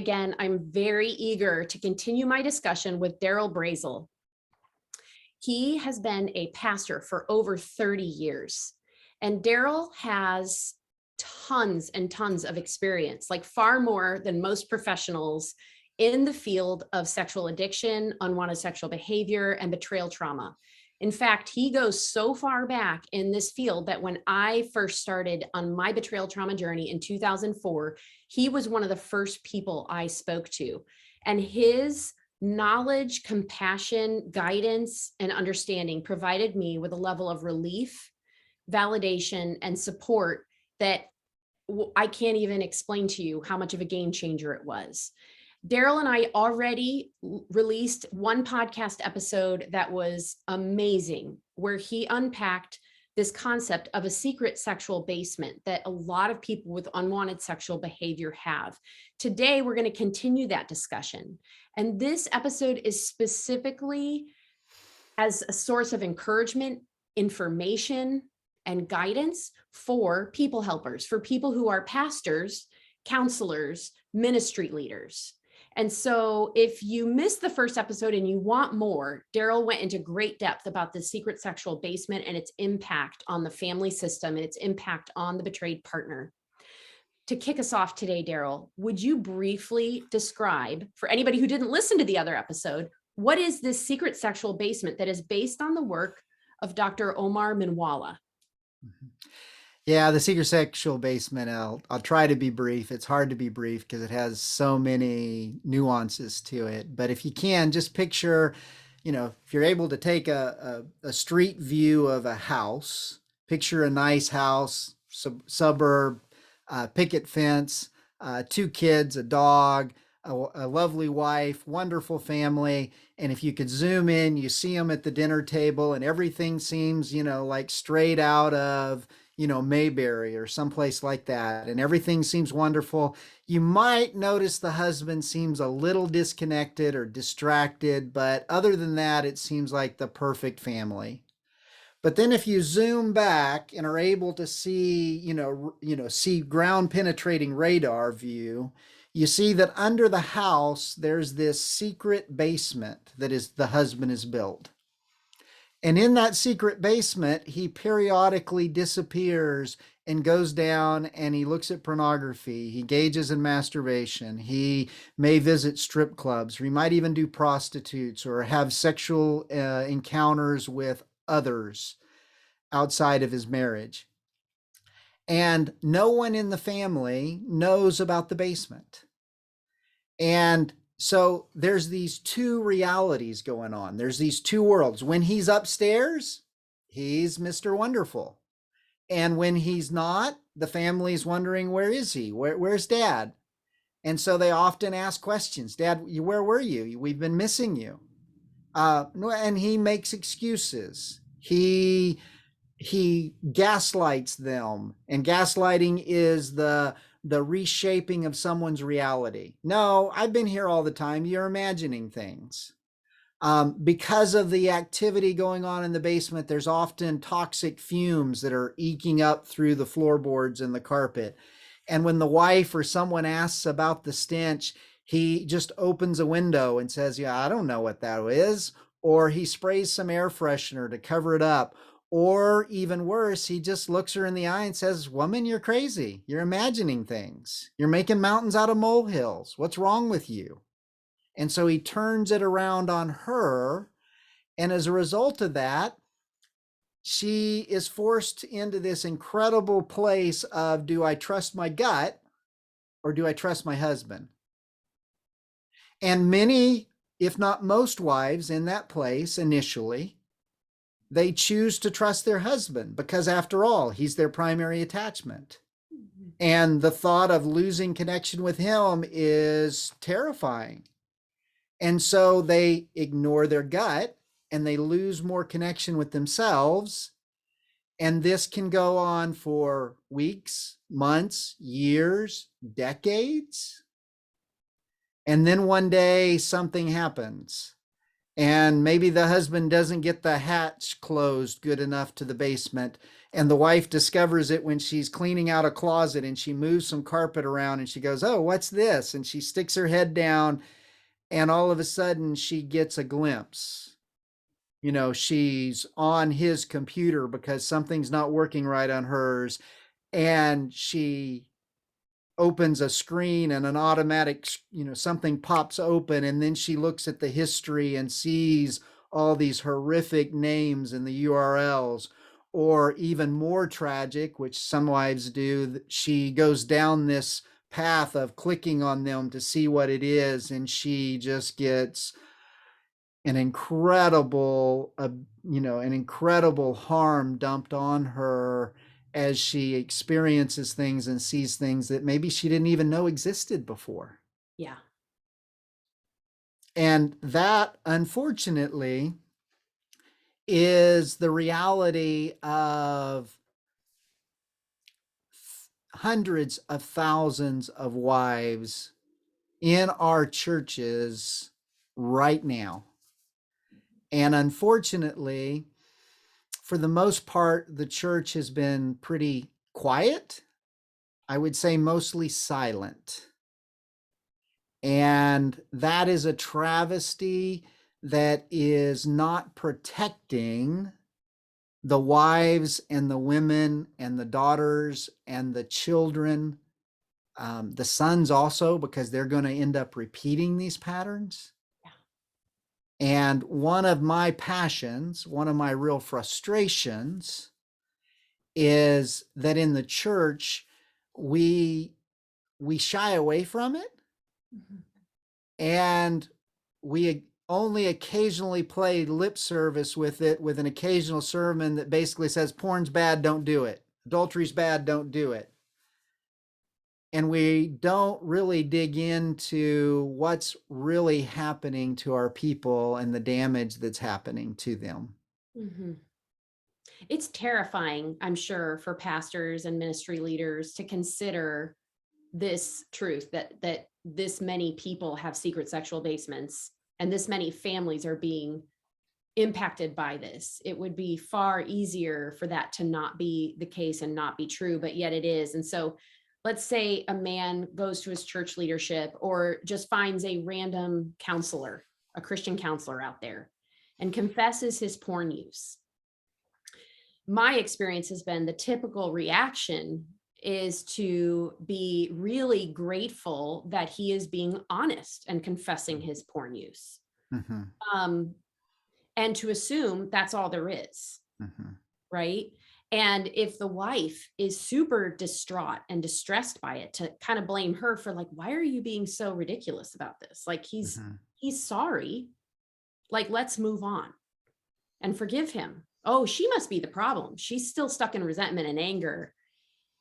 Again, I'm very eager to continue my discussion with Darrell Brazell. He has been a pastor for over 30 years, and Darrell has tons and tons of experience, like far more than most professionals in the field of sexual addiction, unwanted sexual behavior, and betrayal trauma. In fact, he goes so far back in this field that when I first started on my betrayal trauma journey in 2004, he was one of the first people I spoke to. And his knowledge, compassion, guidance, and understanding provided me with a level of relief, validation, and support that I can't even explain to you how much of a game changer it was. Darrell and I already released one podcast episode that was amazing, where he unpacked this concept of a secret sexual basement that a lot of people with unwanted sexual behavior have. Today, we're going to continue that discussion. And this episode is specifically as a source of encouragement, information, and guidance for people helpers, for people who are pastors, counselors, ministry leaders. And so if you missed the first episode and you want more, Darrell went into great depth about the secret sexual basement and its impact on the family system and its impact on the betrayed partner. To kick us off today, Darrell, would you briefly describe, for anybody who didn't listen to the other episode, what is this secret sexual basement that is based on the work of Dr. Omar Minwalla? Yeah, the secret sexual basement, I'll try to be brief. It's hard to be brief because it has so many nuances to it. But if you can, just picture, if you're able to take a street view of a house, picture a nice house, suburb, picket fence, 2 kids, a dog, a lovely wife, wonderful family. And if you could zoom in, you see them at the dinner table and everything seems, like straight out of Mayberry or someplace like that, and everything seems wonderful. You might notice the husband seems a little disconnected or distracted, but other than that, it seems like the perfect family. But then if you zoom back and are able to see, see ground penetrating radar view, you see that under the house, there's this secret basement that is the husband has built. And in that secret basement, he periodically disappears and goes down and he looks at pornography. He engages in masturbation. He may visit strip clubs, or he might even do prostitutes or have sexual encounters with others outside of his marriage. And no one in the family knows about the basement. And so there's these 2 realities going on. There's these 2 worlds. When he's upstairs, he's Mr. Wonderful. And when he's not, the family's wondering, where is he? Where's Dad? And so they often ask questions. Dad, where were you? We've been missing you. And he makes excuses. He gaslights them. And gaslighting is the reshaping of someone's reality. No, I've been here all the time. You're imagining things. Because of the activity going on in the basement, there's often toxic fumes that are eking up through the floorboards and the carpet. And when the wife or someone asks about the stench, he just opens a window and says, yeah, I don't know what that is. Or he sprays some air freshener to cover it up. Or even worse, he just looks her in the eye and says, woman, you're crazy. You're imagining things. You're making mountains out of molehills. What's wrong with you? And so he turns it around on her. And as a result of that, she is forced into this incredible place of, do I trust my gut or do I trust my husband? And many, if not most wives in that place initially, they choose to trust their husband because, after all, he's their primary attachment. And the thought of losing connection with him is terrifying. And so they ignore their gut and they lose more connection with themselves. And this can go on for weeks, months, years, decades. And then one day something happens. And maybe the husband doesn't get the hatch closed good enough to the basement. And the wife discovers it when she's cleaning out a closet and she moves some carpet around and she goes, "Oh, what's this?" And she sticks her head down and all of a sudden she gets a glimpse. She's on his computer because something's not working right on hers. And she opens a screen and an automatic, something pops open, and then she looks at the history and sees all these horrific names in the URLs. Or even more tragic, which some wives do, she goes down this path of clicking on them to see what it is, and she just gets an incredible harm dumped on her as she experiences things and sees things that maybe she didn't even know existed before. Yeah. And that, unfortunately, is the reality of hundreds of thousands of wives in our churches right now. And unfortunately, for the most part, the church has been pretty quiet. I would say mostly silent. And that is a travesty that is not protecting the wives and the women and the daughters and the children, the sons also, because they're going to end up repeating these patterns. Yeah. And one of my passions, one of my real frustrations is that in the church, we shy away from it. Mm-hmm. And we only occasionally play lip service with it, with an occasional sermon that basically says, porn's bad, don't do it. Adultery's bad, don't do it. And we don't really dig into what's really happening to our people and the damage that's happening to them. Mm-hmm. It's terrifying, I'm sure, for pastors and ministry leaders to consider this truth that this many people have secret sexual basements and this many families are being impacted by this. It would be far easier for that to not be the case and not be true, but yet it is. And so let's say a man goes to his church leadership or just finds a random counselor, a Christian counselor out there, and confesses his porn use. My experience has been the typical reaction is to be really grateful that he is being honest and confessing his porn use. Mm-hmm. And to assume that's all there is. Mm-hmm. Right. And if the wife is super distraught and distressed by it, to kind of blame her for like, why are you being so ridiculous about this? Like he's sorry. Like, let's move on and forgive him. Oh, she must be the problem. She's still stuck in resentment and anger.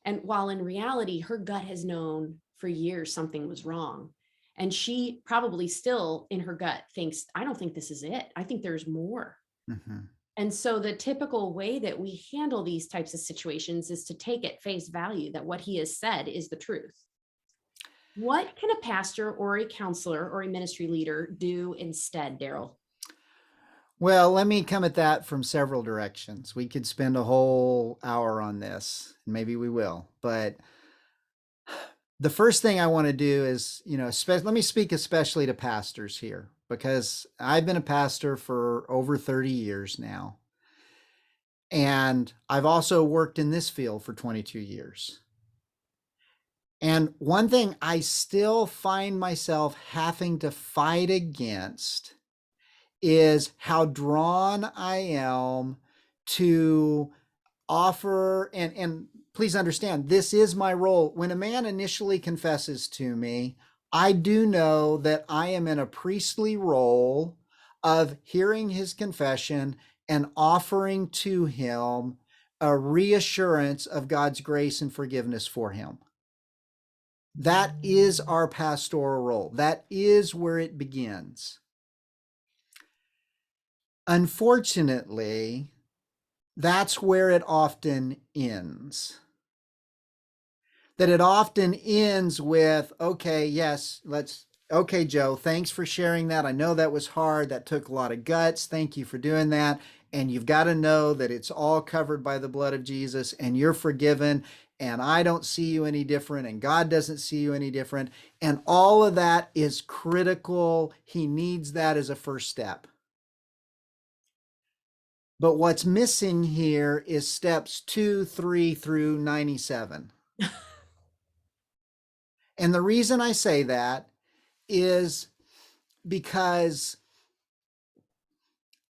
And while in reality, her gut has known for years something was wrong. And she probably still in her gut thinks, I don't think this is it. I think there's more. Mm-hmm. And so the typical way that we handle these types of situations is to take at face value that what he has said is the truth. What can a pastor or a counselor or a ministry leader do instead, Darrell? Well, let me come at that from several directions. We could spend a whole hour on this, and maybe we will. But the first thing I want to do is, let me speak especially to pastors here, because I've been a pastor for over 30 years now. And I've also worked in this field for 22 years. And one thing I still find myself having to fight against is how drawn I am to offer, and please understand, this is my role. When a man initially confesses to me, I do know that I am in a priestly role of hearing his confession and offering to him a reassurance of God's grace and forgiveness for him. That is our pastoral role. That is where it begins. Unfortunately, that's where it often ends. That it often ends with, okay, yes, let's Okay, Joe, thanks for sharing that. I know that was hard. That took a lot of guts. Thank you for doing that. And you've got to know that it's all covered by the blood of Jesus and you're forgiven. And I don't see you any different, and God doesn't see you any different. And all of that is critical. He needs that as a first step. But what's missing here is steps 2, 3 through 97. And the reason I say that is because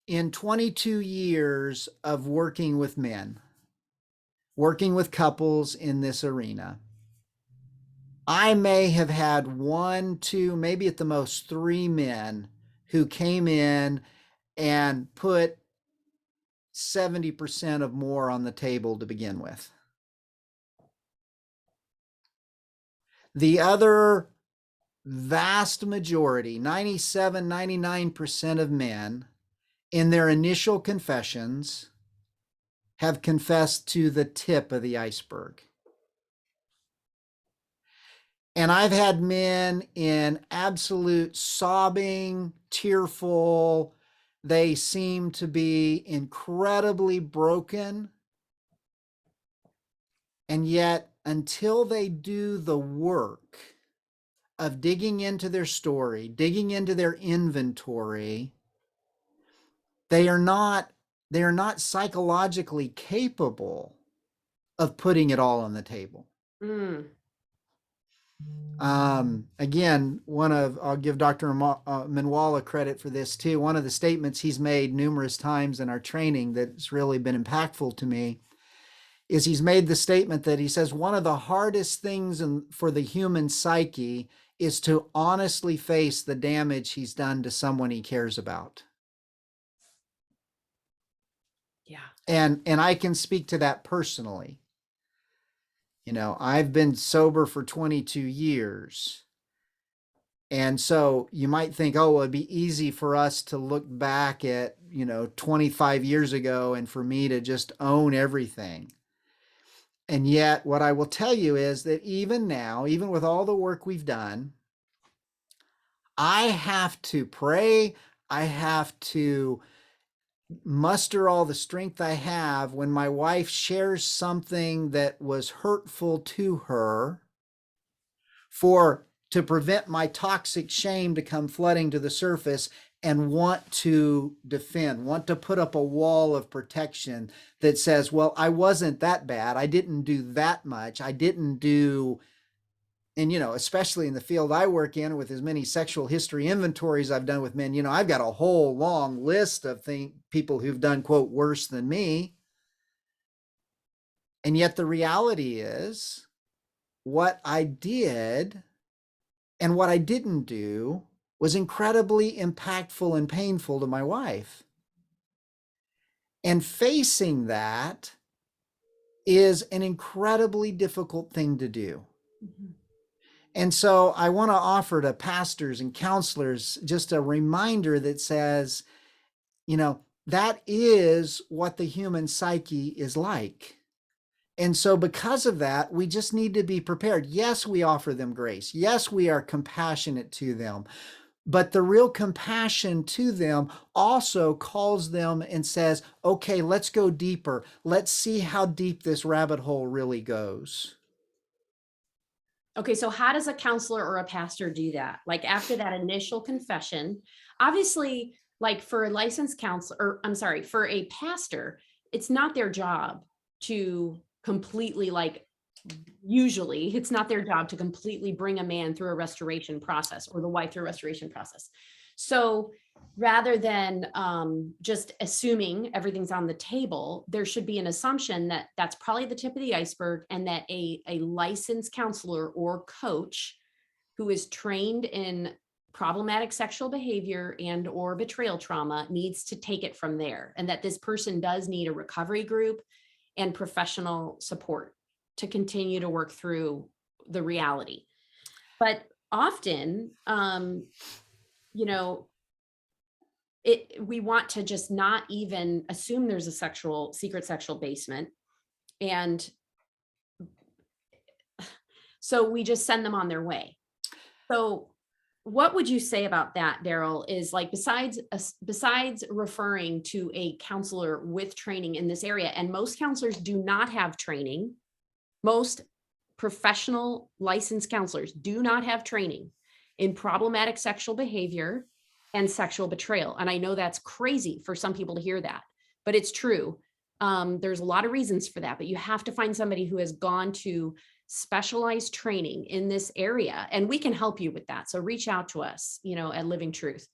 in 22 years of working with men, working with couples in this arena, I may have had 1, 2, maybe at the most 3 men who came in and put 70% of more on the table to begin with. The other vast majority, 97, 99% of men in their initial confessions have confessed to the tip of the iceberg. And I've had men in absolute sobbing, tearful, they seem to be incredibly broken. And yet, until they do the work of digging into their story, digging into their inventory, they are not psychologically capable of putting it all on the table. Mm. Again, I'll give Dr. Manwala credit for this too. One of the statements he's made numerous times in our training that's really been impactful to me is he's made the statement that he says one of the hardest things for the human psyche is to honestly face the damage he's done to someone he cares about. Yeah. And I can speak to that personally. I've been sober for 22 years. And so you might think, oh, well, it'd be easy for us to look back at, 25 years ago and for me to just own everything. And yet, what I will tell you is that even now, even with all the work we've done, I have to pray. I have to muster all the strength I have when my wife shares something that was hurtful to her to prevent my toxic shame to come flooding to the surface and want to defend, want to put up a wall of protection that says, well, I wasn't that bad. I didn't do that much. I didn't do, and, especially in the field I work in with as many sexual history inventories I've done with men, I've got a whole long list of people who've done, quote, worse than me. And yet the reality is what I did and what I didn't do was incredibly impactful and painful to my wife. And facing that is an incredibly difficult thing to do. Mm-hmm. And so I want to offer to pastors and counselors just a reminder that says, that is what the human psyche is like. And so because of that, we just need to be prepared. Yes, we offer them grace. Yes, we are compassionate to them. But the real compassion to them also calls them and says, okay, let's go deeper. Let's see how deep this rabbit hole really goes. Okay, so how does a counselor or a pastor do that? Like after that initial confession, obviously, like for a licensed counselor, or I'm sorry, for a pastor, it's not their job to completely usually it's not their job to completely bring a man through a restoration process or the wife through a restoration process. So rather than just assuming everything's on the table, there should be an assumption that that's probably the tip of the iceberg and that a licensed counselor or coach who is trained in problematic sexual behavior and or betrayal trauma needs to take it from there, and that this person does need a recovery group and professional support to continue to work through the reality. But often, we want to just not even assume there's a secret sexual basement. And so we just send them on their way. So what would you say about that, Darrell? Is like, besides referring to a counselor with training in this area, and most counselors do not have training. Most professional licensed counselors do not have training in problematic sexual behavior and sexual betrayal. And I know that's crazy for some people to hear that, but it's true. There's a lot of reasons for that, but you have to find somebody who has gone to specialized training in this area, and we can help you with that. So reach out to us, at Living Truth.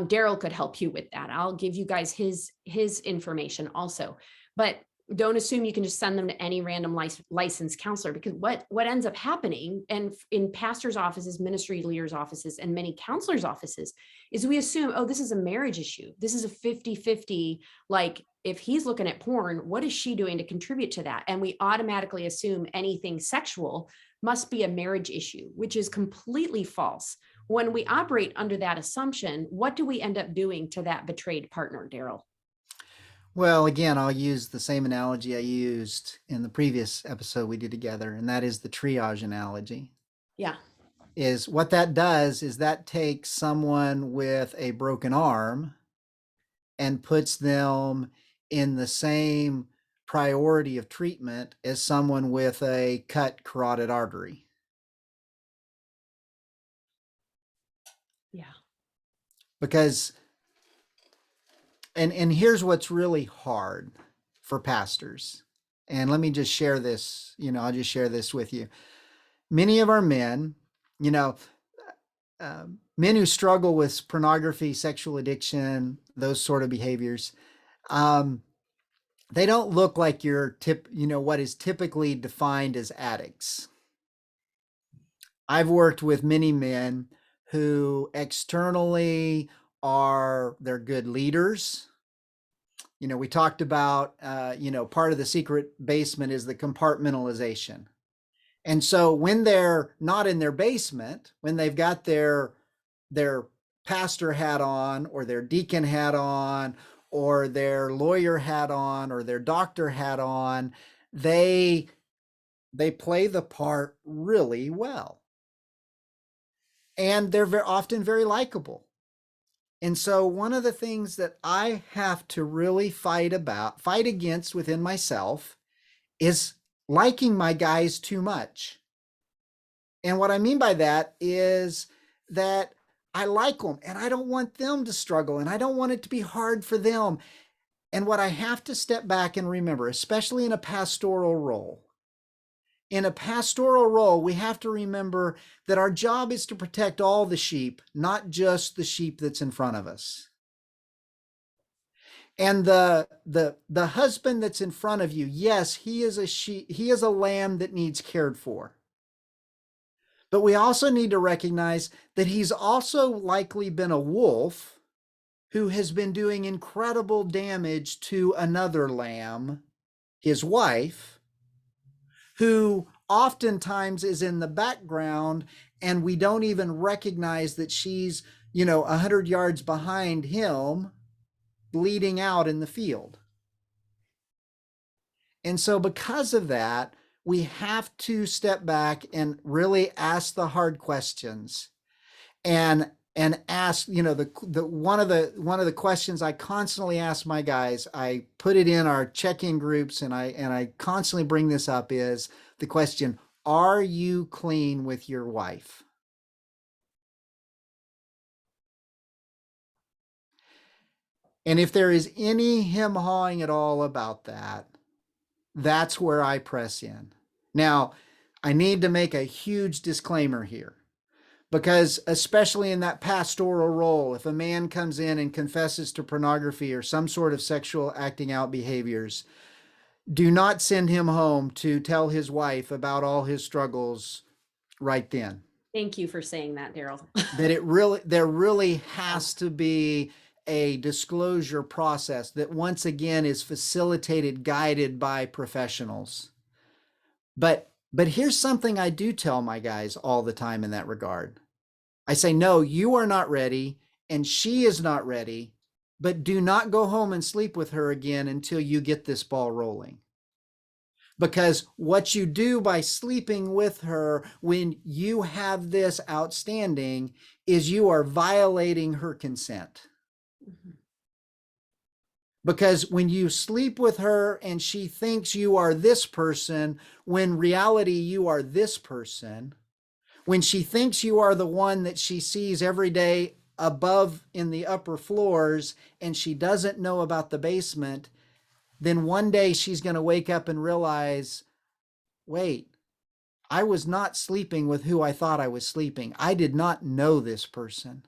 Darrell could help you with that. I'll give you guys his information also, but don't assume you can just send them to any random licensed counselor, because what ends up happening, and in pastors' offices, ministry leaders' offices, and many counselors' offices, is we assume, oh, this is a marriage issue. This is a 50-50. Like, if he's looking at porn, what is she doing to contribute to that? And we automatically assume anything sexual must be a marriage issue, which is completely false. When we operate under that assumption, what do we end up doing to that betrayed partner, Darrell? Well, again, I'll use the same analogy I used in the previous episode we did together, and that is the triage analogy. Yeah. Is what that does is that takes someone with a broken arm and puts them in the same priority of treatment as someone with a cut carotid artery. Yeah. Because and here's what's really hard for pastors. And let me just share this, I'll just share this with you. Many of our men, men who struggle with pornography, sexual addiction, those sort of behaviors, they don't look like what is typically defined as addicts. I've worked with many men who externally they're good leaders. We talked about, part of the secret basement is the compartmentalization. And so when they're not in their basement, when they've got their pastor hat on, or their deacon hat on, or their lawyer hat on, or their doctor hat on, they play the part really well. And they're often very likable. And so one of the things that I have to really fight against within myself, is liking my guys too much. And what I mean by that is that I like them and I don't want them to struggle and I don't want it to be hard for them. And what I have to step back and remember, especially in a pastoral role, we have to remember that our job is to protect all the sheep, not just the sheep that's in front of us. And the husband that's in front of you, yes, he is a lamb that needs cared for. But we also need to recognize that he's also likely been a wolf who has been doing incredible damage to another lamb, his wife, who oftentimes is in the background, and we don't even recognize that she's, 100 yards behind him, bleeding out in the field. And so because of that, we have to step back and really ask the hard questions, and ask, one of the questions I constantly ask my guys, I put it in our check-in groups, and I constantly bring this up, is the question, are you clean with your wife? And if there is any hem-hawing at all about that, that's where I press in. Now, I need to make a huge disclaimer here, because especially in that pastoral role, if a man comes in and confesses to pornography or some sort of sexual acting out behaviors, do not send him home to tell his wife about all his struggles right then. Thank you for saying that, Darrell. That there really has to be a disclosure process that once again is facilitated, guided by professionals. But here's something I do tell my guys all the time in that regard. I say, no, you are not ready, and she is not ready, but do not go home and sleep with her again until you get this ball rolling. Because what you do by sleeping with her when you have this outstanding is you are violating her consent. Mhm. Because when you sleep with her and she thinks you are this person, when reality you are this person, when she thinks you are the one that she sees every day above in the upper floors and she doesn't know about the basement, then one day she's going to wake up and realize, wait, I was not sleeping with who I thought I was sleeping. I did not know this person.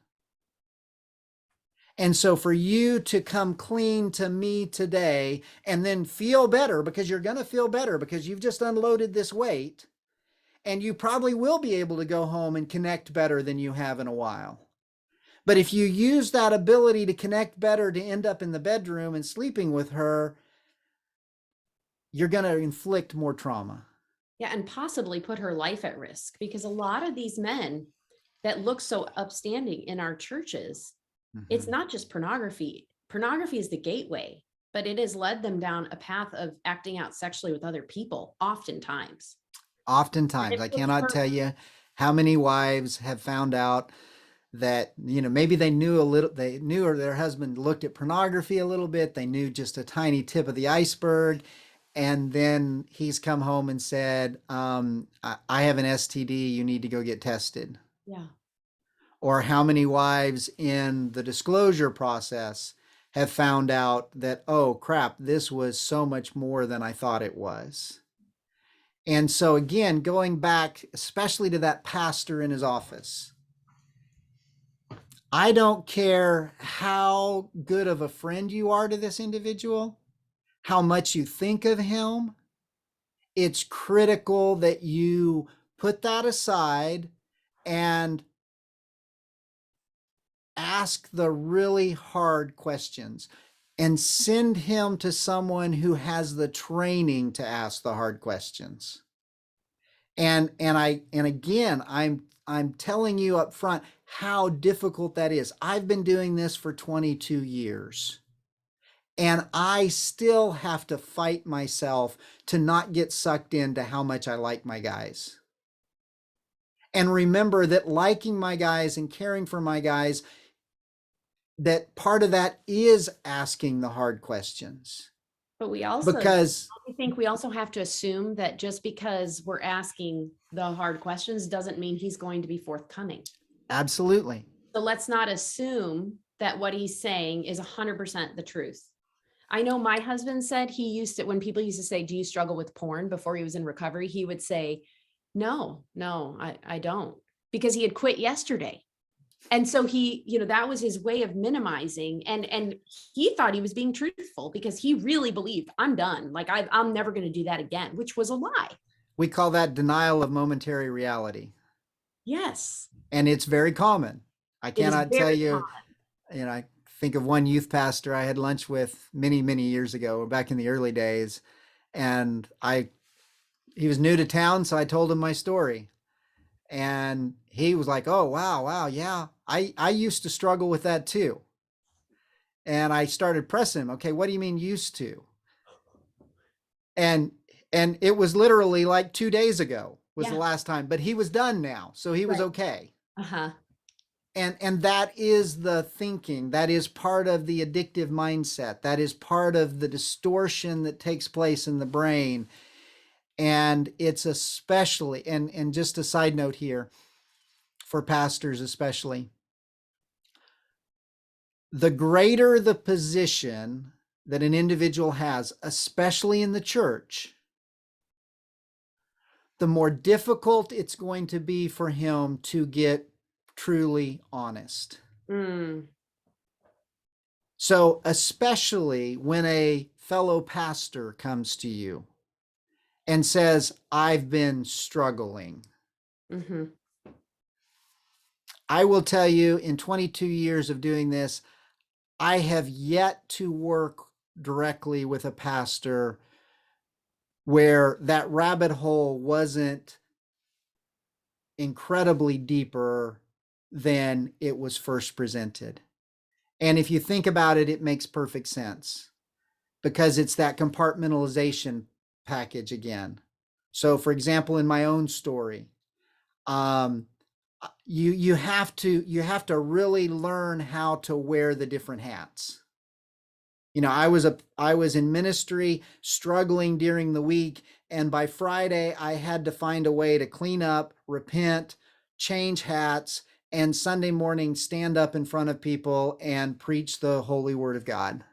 And so for you to come clean to me today and then feel better, because you're going to feel better because you've just unloaded this weight, and you probably will be able to go home and connect better than you have in a while. But if you use that ability to connect better to end up in the bedroom and sleeping with her, you're going to inflict more trauma. Yeah, and possibly put her life at risk, because a lot of these men that look so upstanding in our churches, it's Mm-hmm. not just pornography. Pornography is the gateway, but it has led them down a path of acting out sexually with other people, oftentimes. And Oftentimes, it I puts cannot her, tell you how many wives have found out that, maybe they knew a little, they knew or their husband looked at pornography a little bit, they knew just a tiny tip of the iceberg, and then he's come home and said, I have an STD, you need to go get tested. yeah. Or how many wives in the disclosure process have found out that, oh crap, this was so much more than I thought it was. And so again, going back especially to that pastor in his office, I don't care how good of a friend you are to this individual, how much you think of him. It's critical that you put that aside and ask the really hard questions and send him to someone who has the training to ask the hard questions. And again, I'm telling you up front how difficult that is. I've been doing this for 22 years. And I still have to fight myself to not get sucked into how much I like my guys. And remember that liking my guys and caring for my guys, that part of that is asking the hard questions. But we also, Because I think we also have to assume that just because we're asking the hard questions doesn't mean he's going to be forthcoming. absolutely. So let's not assume that what he's saying is 100% the truth. I know my husband said he used to, when people used to say, do you struggle with porn before he was in recovery? He would say, no, I don't, because he had quit yesterday. And so he, that was his way of minimizing. And he thought he was being truthful because he really believed, I'm done. Like I'm never going to do that again, which was a lie. We call that denial of momentary reality. Yes. And it's very common. I It is cannot tell very you, common. I think of one youth pastor I had lunch with many, many years ago, back in the early days. And he was new to town, so I told him my story. And he was like, oh, wow, yeah. I used to struggle with that too. And I started pressing him, okay, what do you mean used to? And it was literally like 2 days ago was the Yeah. last time, but he was done now. So he was Right. okay. Uh-huh. And that is the thinking. That is part of the addictive mindset. That is part of the distortion that takes place in the brain. And it's especially, and just a side note here, for pastors especially, the greater the position that an individual has, especially in the church, the more difficult it's going to be for him to get truly honest. Mm. So, especially when a fellow pastor comes to you and says, I've been struggling. Mm-hmm. I will tell you, in 22 years of doing this, I have yet to work directly with a pastor where that rabbit hole wasn't incredibly deeper than it was first presented. And if you think about it, it makes perfect sense because it's that compartmentalization package again. So for example, in my own story, um, you have to really learn how to wear the different hats. You know, I was in ministry, struggling during the week, and by Friday I had to find a way to clean up, repent, change hats, and Sunday morning stand up in front of people and preach the holy word of God.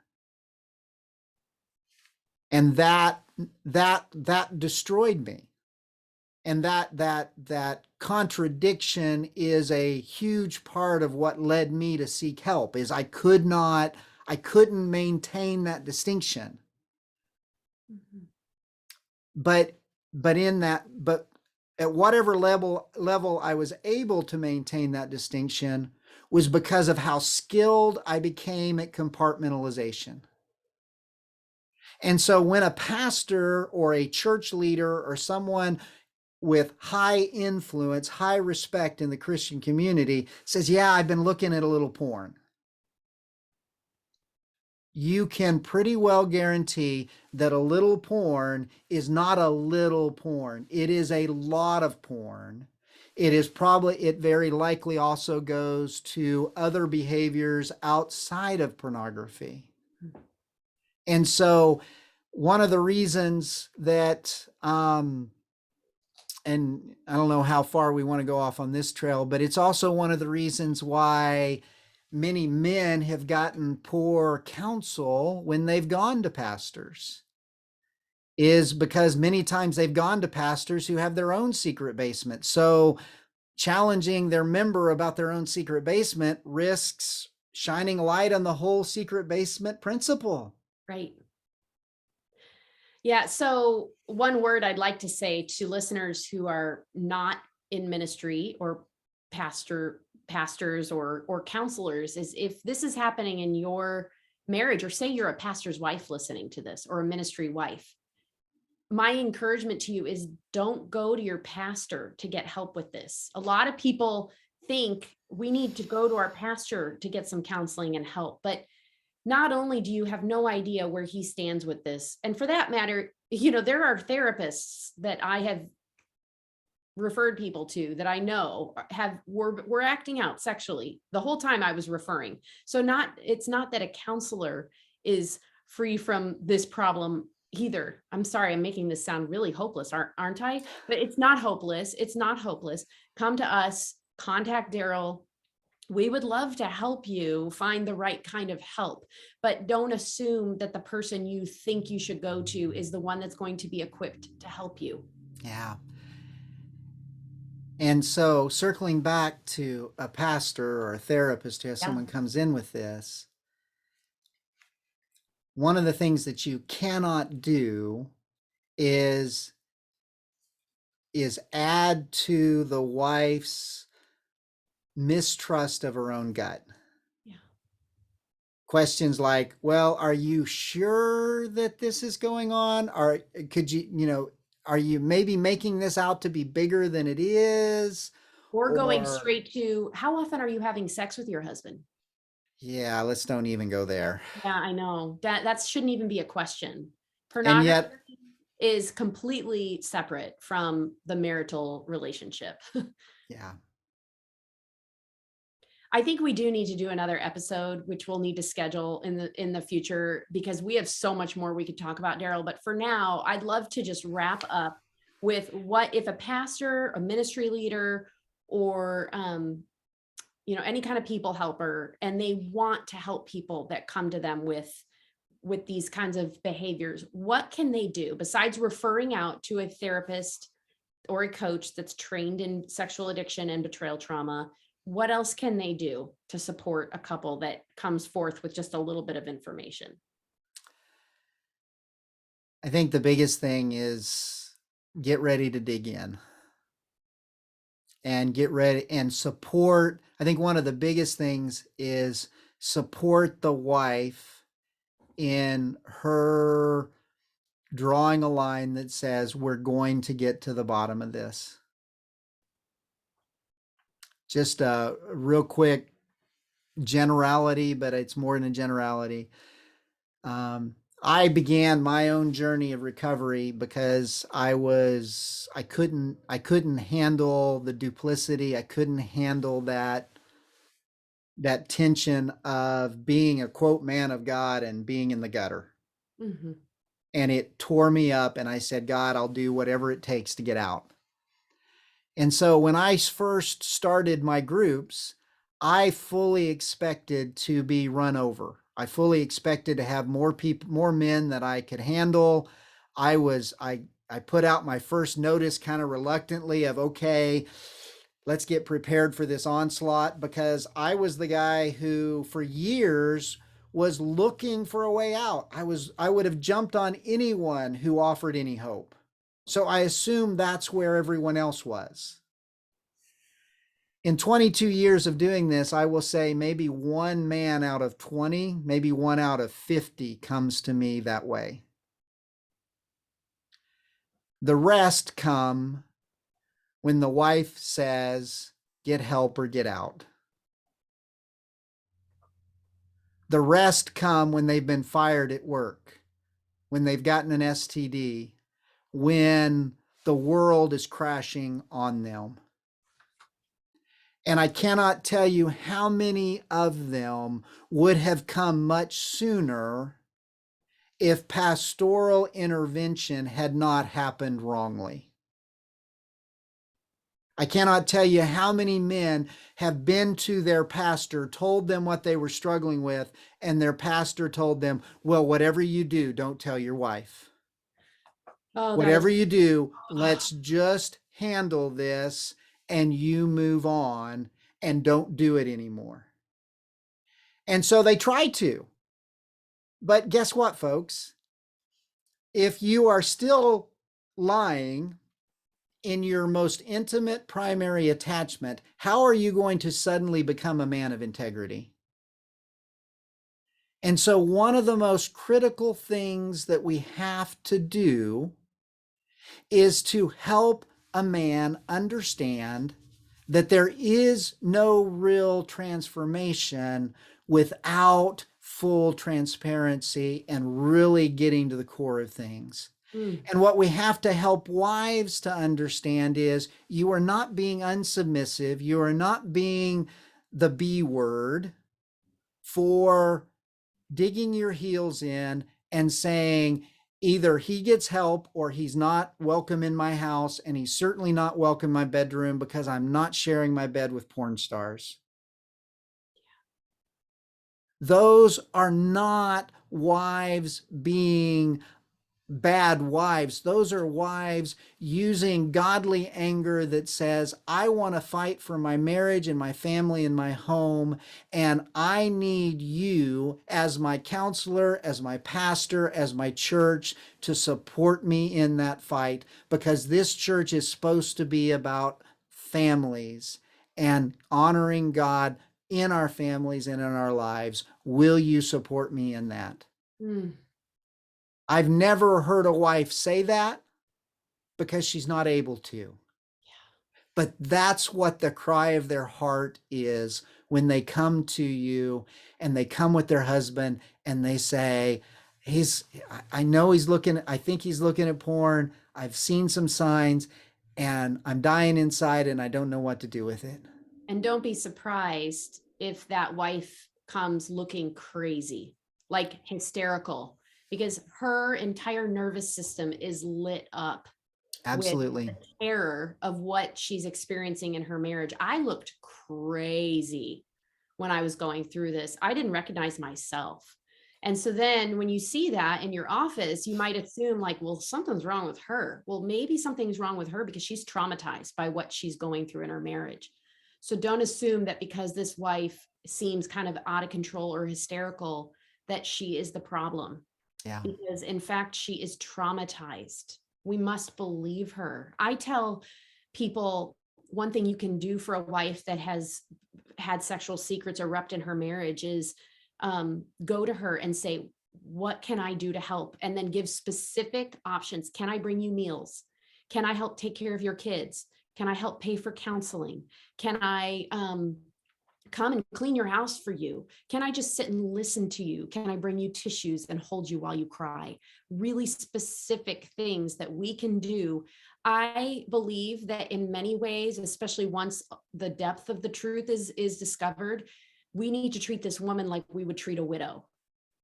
And that destroyed me. And that contradiction is a huge part of what led me to seek help. Is I couldn't maintain that distinction. Mhm. But but at whatever level I was able to maintain that distinction was because of how skilled I became at compartmentalization. And so when a pastor or a church leader or someone with high influence, high respect in the Christian community says, yeah, I've been looking at a little porn, you can pretty well guarantee that a little porn is not a little porn. It is a lot of porn. It very likely also goes to other behaviors outside of pornography. And so one of the reasons that, and I don't know how far we want to go off on this trail, but it's also one of the reasons why many men have gotten poor counsel when they've gone to pastors, is because many times they've gone to pastors who have their own secret basement. So challenging their member about their own secret basement risks shining light on the whole secret basement principle. Right. Yeah. So one word I'd like to say to listeners who are not in ministry or pastors or counselors is, if this is happening in your marriage, or say you're a pastor's wife listening to this, or a ministry wife, my encouragement to you is, don't go to your pastor to get help with this. A lot of people think we need to go to our pastor to get some counseling and help, but not only do you have no idea where he stands with this, and for that matter, there are therapists that I have referred people to that I know were acting out sexually the whole time I was referring. So it's not that a counselor is free from this problem either. I'm sorry, I'm making this sound really hopeless, aren't I? But it's not hopeless. It's not hopeless. Come to us, contact Darrell. We would love to help you find the right kind of help, but don't assume that the person you think you should go to is the one that's going to be equipped to help you. Yeah. And so circling back to a pastor or a therapist who has Yeah. someone comes in with this, one of the things that you cannot do is add to the wife's mistrust of her own gut. Yeah. Questions like, well, are you sure that this is going on? Or could are you maybe making this out to be bigger than it is? Or going Or, straight to, how often are you having sex with your husband? yeah, let's don't even go there. Yeah, I know that shouldn't even be a question. And Pornography yet, is completely separate from the marital relationship. yeah, I think we do need to do another episode, which we'll need to schedule in the future, because we have so much more we could talk about, Darrell. But for now, I'd love to just wrap up with, what if a pastor, a ministry leader, or any kind of people helper, and they want to help people that come to them with these kinds of behaviors, what can they do besides referring out to a therapist or a coach that's trained in sexual addiction and betrayal trauma? What else can they do to support a couple that comes forth with just a little bit of information? I think the biggest thing is get ready to dig in and get ready and support. I think one of the biggest things is support the wife in her drawing a line that says, we're going to get to the bottom of this. Just a real quick generality, but it's more than a generality. I began my own journey of recovery because I couldn't handle the duplicity. I couldn't handle that tension of being a quote man of God and being in the gutter. Mhm. And it tore me up, and I said, God, I'll do whatever it takes to get out. And so when I first started my groups, I fully expected to be run over. I fully expected to have more people, more men that I could handle. I put out my first notice kind of reluctantly of, okay, let's get prepared for this onslaught, because I was the guy who for years was looking for a way out. I would have jumped on anyone who offered any hope. So I assumed that's where everyone else was. In 22 years of doing this, I will say maybe one man out of 20, maybe one out of 50 comes to me that way. The rest come when the wife says, get help or get out. The rest come when they've been fired at work, when they've gotten an STD, when the world is crashing on them. And I cannot tell you how many of them would have come much sooner if pastoral intervention had not happened wrongly. I cannot tell you how many men have been to their pastor, told them what they were struggling with, and their pastor told them, well, whatever you do, don't tell your wife. Oh, that is, Whatever you do, let's just handle this and you move on and don't do it anymore. And so they try to. But guess what, folks? If you are still lying in your most intimate primary attachment, how are you going to suddenly become a man of integrity? And so, one of the most critical things that we have to do is to help a man understand that there is no real transformation without full transparency and really getting to the core of things. mm, And what we have to help wives to understand is you are not being unsubmissive, you are not being the B word for digging your heels in and saying either he gets help or he's not welcome in my house, and he's certainly not welcome in my bedroom because I'm not sharing my bed with porn stars. Those are not wives being bad wives. Those are wives using godly anger that says, I want to fight for my marriage and my family and my home, and I need you as my counselor, as my pastor, as my church to support me in that fight, because this church is supposed to be about families and honoring God in our families and in our lives. Will you support me in that? mm. I've never heard a wife say that because she's not able to. But that's what the cry of their heart is when they come to you and they come with their husband and they say, I know he's looking, I think he's looking at porn. I've seen some signs and I'm dying inside and I don't know what to do with it. And don't be surprised if that wife comes looking crazy, like hysterical, because her entire nervous system is lit up with the Absolutely. terror of what she's experiencing in her marriage. I looked crazy when I was going through this. I didn't recognize myself. And so then when you see that in your office, you might assume like, well, something's wrong with her. Well, maybe something's wrong with her because she's traumatized by what she's going through in her marriage. So don't assume that because this wife seems kind of out of control or hysterical, that she is the problem. Yeah. Because in fact, she is traumatized. We must believe her. I tell people one thing you can do for a wife that has had sexual secrets erupt in her marriage is go to her and say, what can I do to help? And then give specific options. Can I bring you meals? Can I help take care of your kids? Can I help pay for counseling? Can I come and clean your house for you? Can I just sit and listen to you? Can I bring you tissues and hold you while you cry? Really specific things that we can do. I believe that in many ways, especially once the depth of the truth is discovered, we need to treat this woman like we would treat a widow,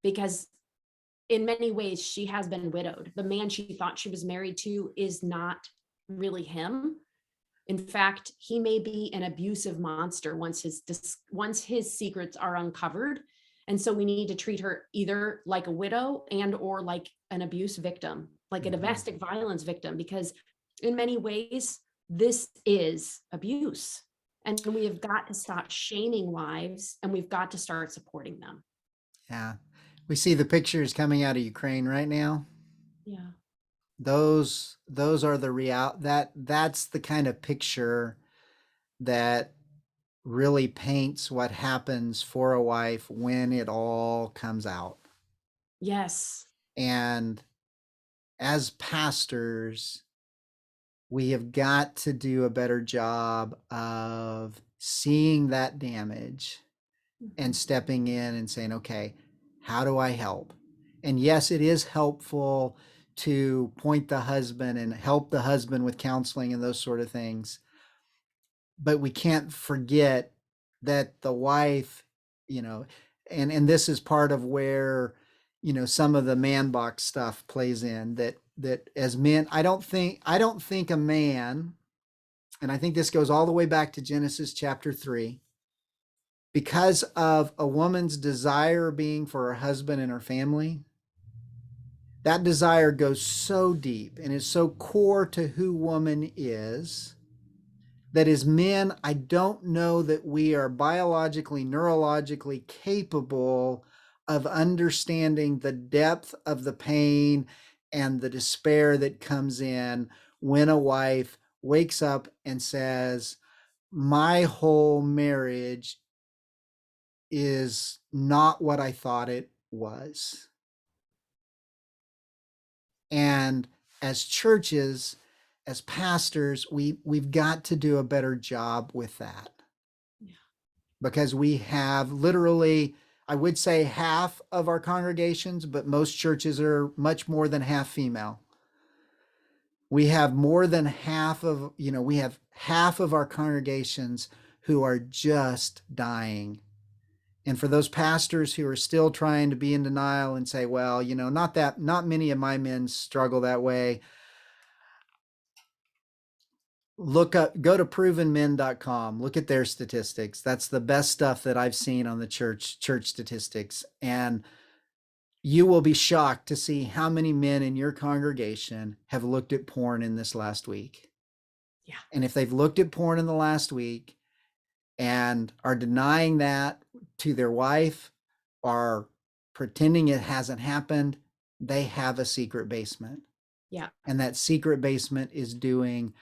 because in many ways she has been widowed. The man she thought she was married to is not really him. In fact, he may be an abusive monster once his secrets are uncovered. And so we need to treat her either like a widow and or like an abuse victim, like a domestic violence victim, because in many ways this is abuse. And we have got to stop shaming wives, and we've got to start supporting them. Yeah. We see the pictures coming out of Ukraine right now. Yeah. Those are the that's the kind of picture that really paints what happens for a wife when it all comes out. Yes. And as pastors, we have got to do a better job of seeing that damage and stepping in and saying, okay, how do I help? And yes, it is helpful to point the husband and help the husband with counseling and those sort of things. But we can't forget that the wife, and this is part of where, some of the man box stuff plays in, that as men, I don't think a man, and I think this goes all the way back to Genesis chapter 3, because of a woman's desire being for her husband and her family, that desire goes so deep and is so core to who woman is, that as men, I don't know that we are biologically, neurologically capable of understanding the depth of the pain and the despair that comes in when a wife wakes up and says, my whole marriage is not what I thought it was. And as churches, as pastors, we've got to do a better job with that. Yeah. Because we have literally, I would say half of our congregations, but most churches are much more than half female. We have more than half of, we have half of our congregations who are just dying. And for those pastors who are still trying to be in denial and say, well, not many of my men struggle that way, go to provenmen.com, look at their statistics. That's the best stuff that I've seen on the church statistics. And you will be shocked to see how many men in your congregation have looked at porn in this last week. Yeah. And if they've looked at porn in the last week and are denying that to their wife, are pretending it hasn't happened, they have a secret basement. Yeah. And that secret basement is doing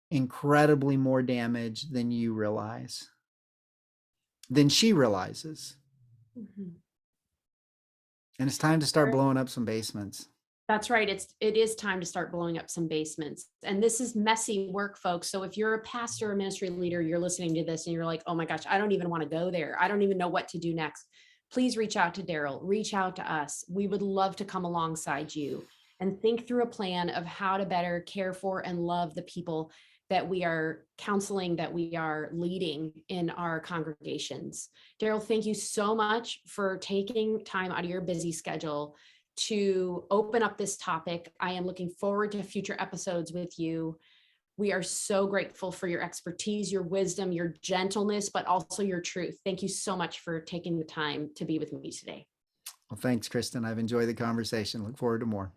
incredibly more damage than you realize, than she realizes. Mm-hmm. And it's time to start blowing up some basements. That's right. It is time to start blowing up some basements. And this is messy work, folks. So if you're a pastor or ministry leader, you're listening to this and you're like, oh my gosh, I don't even want to go there. I don't even know what to do next. Please reach out to Darrell, reach out to us. We would love to come alongside you and think through a plan of how to better care for and love the people that we are counseling, that we are leading in our congregations. Darrell, thank you so much for taking time out of your busy schedule to open up this topic. I am looking forward to future episodes with you. We are so grateful for your expertise, your wisdom, your gentleness, but also your truth. Thank you so much for taking the time to be with me today. Well, thanks, Kristin. I've enjoyed the conversation. Look forward to more.